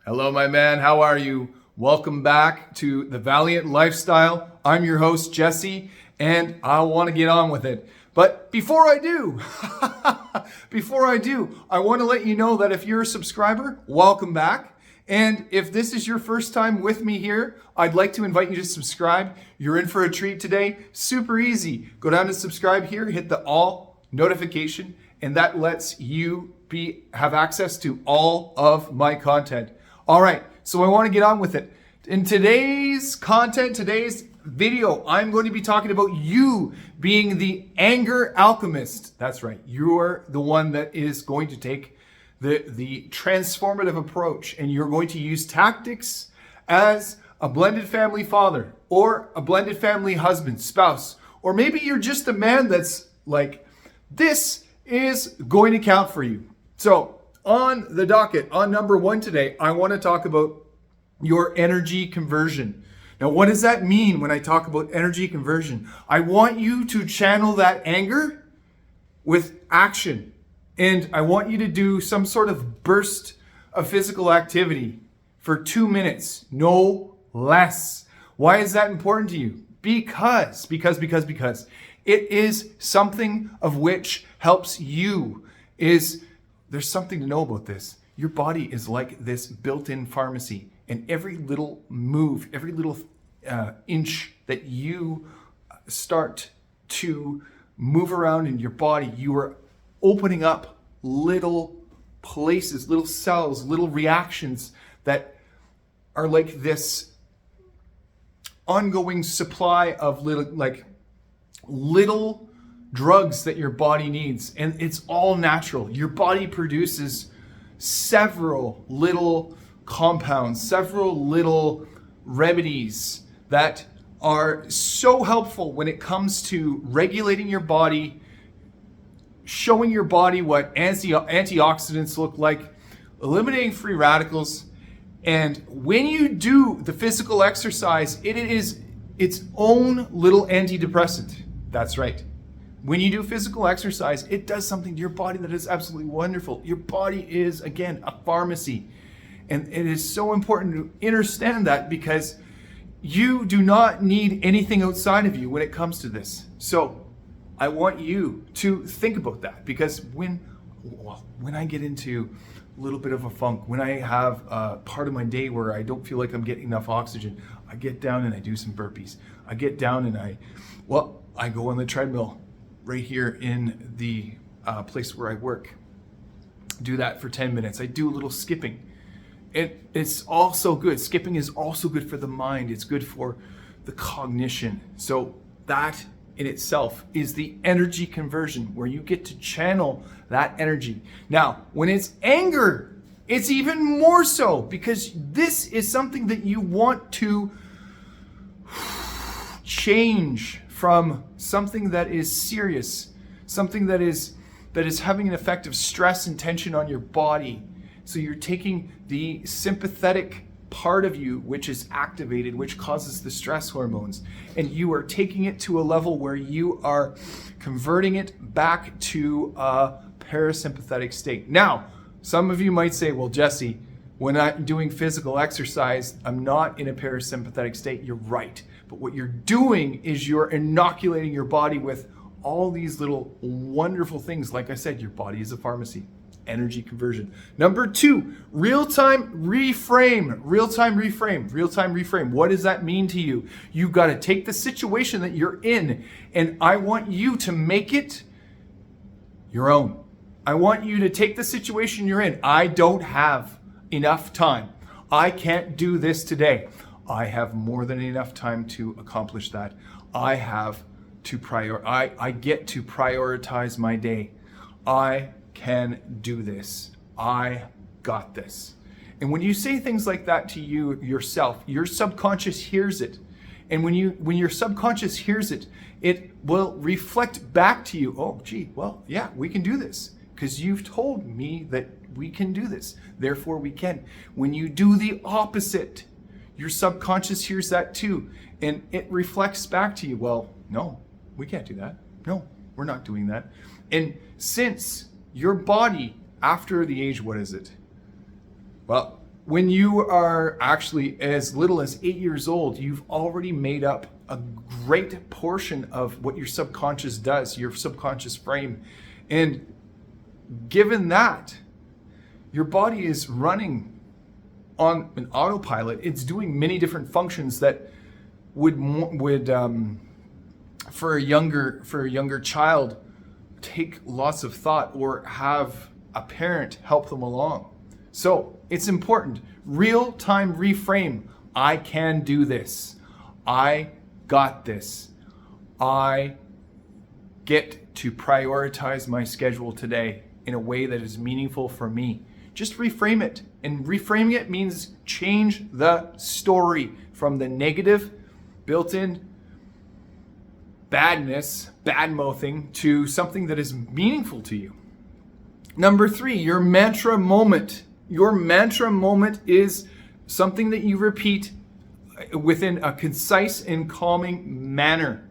Hello, my man. How are you? Welcome back to The Valiant Lifestyle. I'm your host, Jesse, and I want to get on with it. But before I do, I want to let you know that if you're a subscriber, welcome back. And if this is your first time with me here, I'd like to invite you to subscribe. You're in for a treat today. Super easy. Go down to subscribe here, hit the all notification, and that lets you have access to all of my content. All right, so I want to get on with it. In today's content, today's video, I'm going to be talking about you being the anger alchemist. That's right. You're the one that is going to take the transformative approach, and you're going to use tactics as a blended family father or a blended family husband, spouse, or maybe you're just a man that's like, this is going to count for you. So on the docket, on number one today, I want to talk about your energy conversion. Now, what does that mean when I talk about energy conversion? I want you to channel that anger with action. And I want you to do some sort of burst of physical activity for 2 minutes, no less. Why is that important to you? Because it is something of which helps you. There's something to know about this. Your body is like this built-in pharmacy, and every little move, every little inch that you start to move around in your body, you are opening up little places, little cells, little reactions that are like this ongoing supply of little drugs that your body needs, and it's all natural. Your body produces several little compounds, several little remedies that are so helpful when it comes to regulating your body, showing your body what antioxidants look like, eliminating free radicals. And when you do the physical exercise, it is its own little antidepressant. That's right. When you do physical exercise, it does something to your body that is absolutely wonderful. Your body is, again, a pharmacy. And it is so important to understand that, because you do not need anything outside of you when it comes to this. So I want you to think about that, because when I get into a little bit of a funk, when I have a part of my day where I don't feel like I'm getting enough oxygen, I get down and I do some burpees. I get down and I go on the treadmill right here in the place where I work. Do that for 10 minutes. I do a little skipping. It's also good. Skipping is also good for the mind. It's good for the cognition. So that in itself is the energy conversion, where you get to channel that energy. Now, when it's anger, it's even more so, because this is something that you want to change from something that is serious, something that is having an effect of stress and tension on your body. So you're taking the sympathetic part of you, which is activated, which causes the stress hormones, and you are taking it to a level where you are converting it back to a parasympathetic state. Now, some of you might say, well, Jesse, when I'm doing physical exercise, I'm not in a parasympathetic state. You're right. But what you're doing is you're inoculating your body with all these little wonderful things. Like I said, your body is a pharmacy. Energy conversion. Number two, real-time reframe. Real-time reframe. Real-time reframe. What does that mean to you? You've got to take the situation that you're in, and I want you to make it your own. I want you to take the situation you're in. I don't have enough time. I can't do this today. I have more than enough time to accomplish that. I get to prioritize my day. I can do this. I got this. And when you say things like that to you yourself, your subconscious hears it. And when your subconscious hears it, it will reflect back to you, oh, gee, well, yeah, we can do this, because you've told me that we can do this. Therefore, we can. When you do the opposite, your subconscious hears that too, and it reflects back to you, well, no, we can't do that. No, we're not doing that. And since your body, after the age, what is it? Well, when you are actually as little as 8 years old, you've already made up a great portion of what your subconscious does, your subconscious frame. And given that, your body is running on an autopilot. It's doing many different functions that would for a younger child take lots of thought or have a parent help them along. So it's important. Real-time reframe. I can do this. I got this. I get to prioritize my schedule today in a way that is meaningful for me. Just reframe it. And reframing it means change the story from the negative, built-in badness, bad-mouthing, to something that is meaningful to you. Number 3, your mantra moment. Your mantra moment is something that you repeat within a concise and calming manner.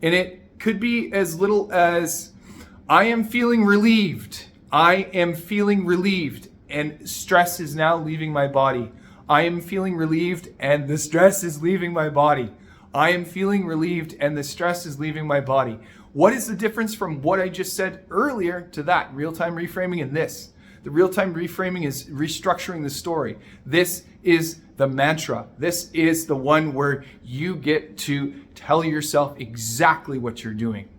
And it could be as little as, I am feeling relieved. I am feeling relieved, and stress is now leaving my body. I am feeling relieved, and the stress is leaving my body. I am feeling relieved, and the stress is leaving my body. What is the difference from what I just said earlier to that? Real-time reframing and this. The real-time reframing is restructuring the story. This is the mantra. This is the one where you get to tell yourself exactly what you're doing.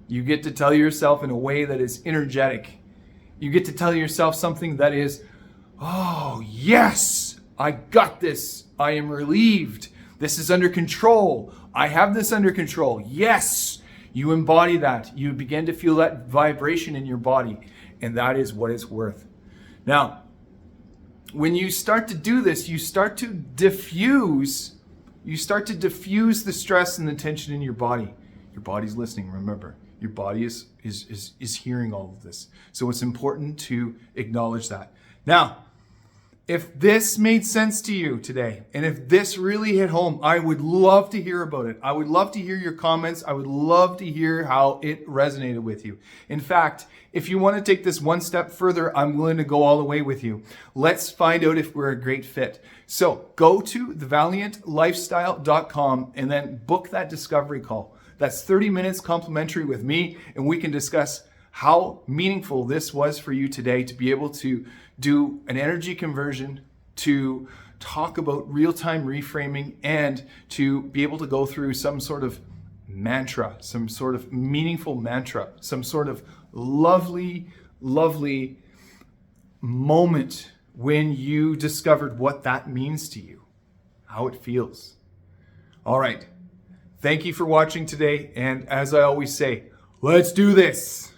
You get to tell yourself in a way that is energetic. You get to tell yourself something that is, oh, yes, I got this. I am relieved. This is under control. I have this under control. Yes, you embody that. You begin to feel that vibration in your body, and that is what it's worth. Now, when you start to do this, you start to diffuse the stress and the tension in your body. Your body's listening, remember. Your body is hearing all of this. So it's important to acknowledge that. Now, if this made sense to you today, and if this really hit home, I would love to hear about it. I would love to hear your comments. I would love to hear how it resonated with you. In fact, if you want to take this one step further, I'm willing to go all the way with you. Let's find out if we're a great fit. So go to thevaliantlifestyle.com and then book that discovery call. That's 30 minutes complimentary with me, and we can discuss how meaningful this was for you today to be able to do an energy conversion, to talk about real-time reframing, and to be able to go through some sort of mantra, some sort of meaningful mantra, some sort of lovely, lovely moment when you discovered what that means to you, how it feels. All right. Thank you for watching today. And as I always say, let's do this.